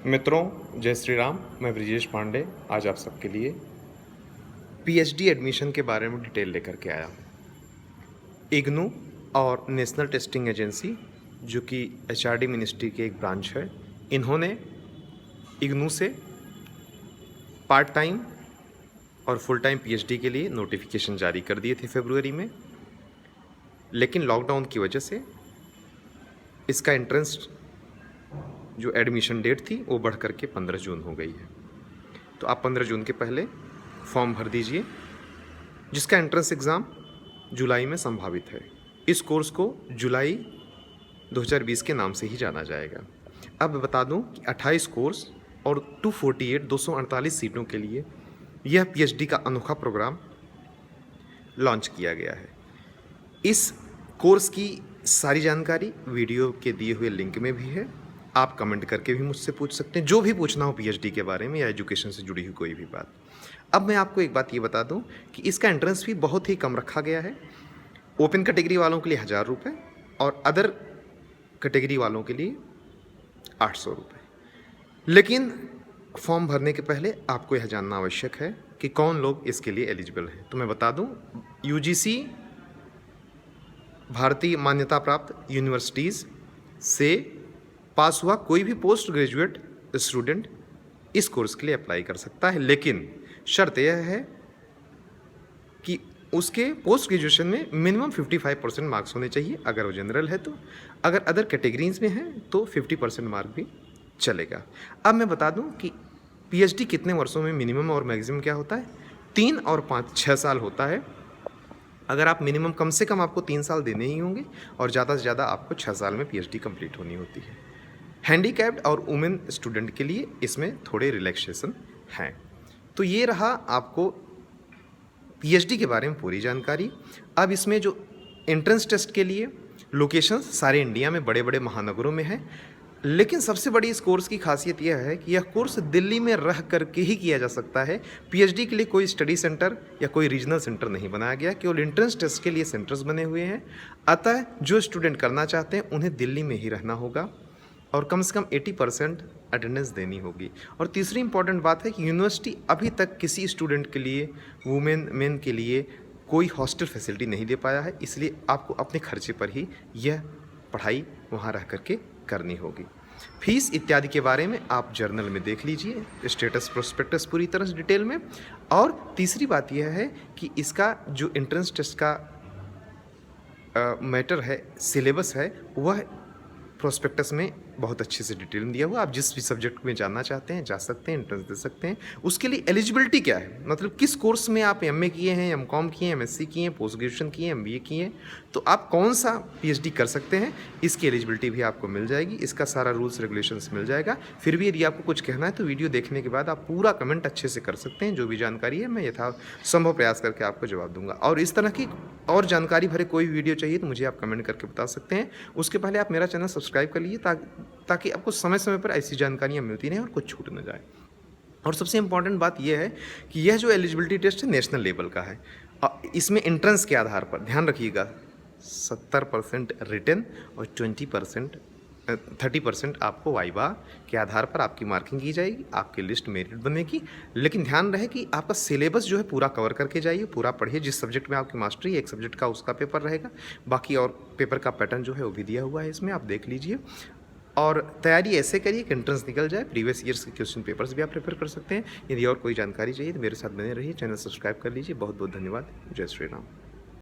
मित्रों, जय श्री राम। मैं ब्रिजेश पांडे आज आप सबके लिए पीएचडी एडमिशन के बारे में डिटेल लेकर के आया हूँ। इग्नू और नेशनल टेस्टिंग एजेंसी, जो कि एचआरडी मिनिस्ट्री के एक ब्रांच है, इन्होंने इग्नू से पार्ट टाइम और फुल टाइम पीएचडी के लिए नोटिफिकेशन जारी कर दिए थे फरवरी में, लेकिन लॉकडाउन की वजह से इसका एंट्रेंस जो एडमिशन डेट थी वो बढ़ करके 15 जून हो गई है। तो आप 15 जून के पहले फॉर्म भर दीजिए, जिसका एंट्रेंस एग्ज़ाम जुलाई में संभावित है। इस कोर्स को जुलाई 2020 के नाम से ही जाना जाएगा। अब बता दूं कि 28 कोर्स और 248 सीटों के लिए यह पीएचडी का अनोखा प्रोग्राम लॉन्च किया गया है। इस कोर्स की सारी जानकारी वीडियो के दिए हुए लिंक में भी है। आप कमेंट करके भी मुझसे पूछ सकते हैं, जो भी पूछना हो पीएचडी के बारे में या एजुकेशन से जुड़ी हुई कोई भी बात। अब मैं आपको एक बात ये बता दूं कि इसका एंट्रेंस फी बहुत ही कम रखा गया है। ओपन कैटेगरी वालों के लिए 1000 रुपये और अदर कैटेगरी वालों के लिए 800 रुपये। लेकिन फॉर्म भरने के पहले आपको यह जानना आवश्यक है कि कौन लोग इसके लिए एलिजिबल हैं। तो मैं बता दूं, यूजीसी भारतीय मान्यता प्राप्त यूनिवर्सिटीज़ से पास हुआ कोई भी पोस्ट ग्रेजुएट स्टूडेंट इस कोर्स के लिए अप्लाई कर सकता है, लेकिन शर्त यह है कि उसके पोस्ट ग्रेजुएशन में मिनिमम 55% मार्क्स होने चाहिए अगर वो जनरल है तो। अगर अदर कैटेगरीज में है तो 50% मार्क भी चलेगा। अब मैं बता दूं कि पीएचडी कितने वर्षों में मिनिमम और मैक्सिमम क्या होता है। 3 और 5 6 साल होता है। अगर आप मिनिमम कम से कम आपको 3 साल देने ही होंगे और ज़्यादा से ज़्यादा आपको 6 साल में पीएचडी कंप्लीट होनी होती है। हैंडीकैप्ड और वुमेन स्टूडेंट के लिए इसमें थोड़े रिलैक्सेशन हैं। तो ये रहा आपको पीएचडी के बारे में पूरी जानकारी। अब इसमें जो एंट्रेंस टेस्ट के लिए लोकेशंस सारे इंडिया में बड़े बड़े महानगरों में है, लेकिन सबसे बड़ी इस कोर्स की खासियत यह है कि यह कोर्स दिल्ली में रह करके ही किया जा सकता है। पीएचडी के लिए कोई स्टडी सेंटर या कोई रीजनल सेंटर नहीं बनाया गया, केवल एंट्रेंस टेस्ट के लिए सेंटर्स बने हुए हैं। अतः जो स्टूडेंट करना चाहते हैं उन्हें दिल्ली में ही रहना होगा और कम से कम 80% अटेंडेंस देनी होगी। और तीसरी इंपॉर्टेंट बात है कि यूनिवर्सिटी अभी तक किसी स्टूडेंट के लिए, वुमेन मेन के लिए कोई हॉस्टल फैसिलिटी नहीं दे पाया है, इसलिए आपको अपने खर्चे पर ही यह पढ़ाई वहाँ रह करके करनी होगी। फीस इत्यादि के बारे में आप जर्नल में देख लीजिए, स्टेटस प्रोस्पेक्टस पूरी तरह से डिटेल में। और तीसरी बात यह है कि इसका जो एंट्रेंस टेस्ट का मैटर है, सिलेबस है, वह प्रोस्पेक्टस में बहुत अच्छे से डिटेल में दिया हुआ। आप जिस भी सब्जेक्ट में जानना चाहते हैं जा सकते हैं, एंट्रेंस दे सकते हैं। उसके लिए एलिजिबिलिटी क्या है, मतलब किस कोर्स में आप एमए किए हैं, एमकॉम किए हैं, एमएससी किए हैं, पोस्ट ग्रेजुएशन किए हैं, एमबीए किए हैं, तो आप कौन सा पीएचडी कर सकते हैं, इसकी एलिजिबिलिटी भी आपको मिल जाएगी। इसका सारा रूल्स रेगुलेशंस मिल जाएगा। फिर भी यदि आपको कुछ कहना है तो वीडियो देखने के बाद आप पूरा कमेंट अच्छे से कर सकते हैं। जो भी जानकारी है मैं यथासंभव प्रयास करके आपको जवाब दूंगा। और इस तरह की और जानकारी भरे कोई वीडियो चाहिए तो मुझे आप कमेंट करके बता सकते हैं। उसके पहले आप मेरा चैनल सब्सक्राइब कर लीजिए ताकि आपको समय समय पर ऐसी जानकारियाँ मिलती रहें और कुछ छूट न जाए। और सबसे इम्पॉर्टेंट बात यह है कि यह जो एलिजिबिलिटी टेस्ट है नेशनल लेवल का है। इसमें एंट्रेंस के आधार पर ध्यान रखिएगा 70% रिटन और 30% आपको वाइवा के आधार पर आपकी मार्किंग की जाएगी, आपकी लिस्ट मेरिट बनेगी। लेकिन ध्यान रहे कि आपका सिलेबस जो है पूरा कवर करके जाइए, पूरा पढ़िए। जिस सब्जेक्ट में आपकी मास्टरी है, एक सब्जेक्ट का उसका पेपर रहेगा, बाकी और पेपर का पैटर्न जो है वो भी दिया हुआ है इसमें, आप देख लीजिए। और तैयारी ऐसे करिए कि एंट्रेंस निकल जाए। प्रीवियस ईयर्स के क्वेश्चन पेपर्स भी आप प्रेफर कर सकते हैं। यदि और कोई जानकारी चाहिए तो मेरे साथ बने रहिए, चैनल सब्सक्राइब कर लीजिए। बहुत बहुत धन्यवाद। जय श्री राम।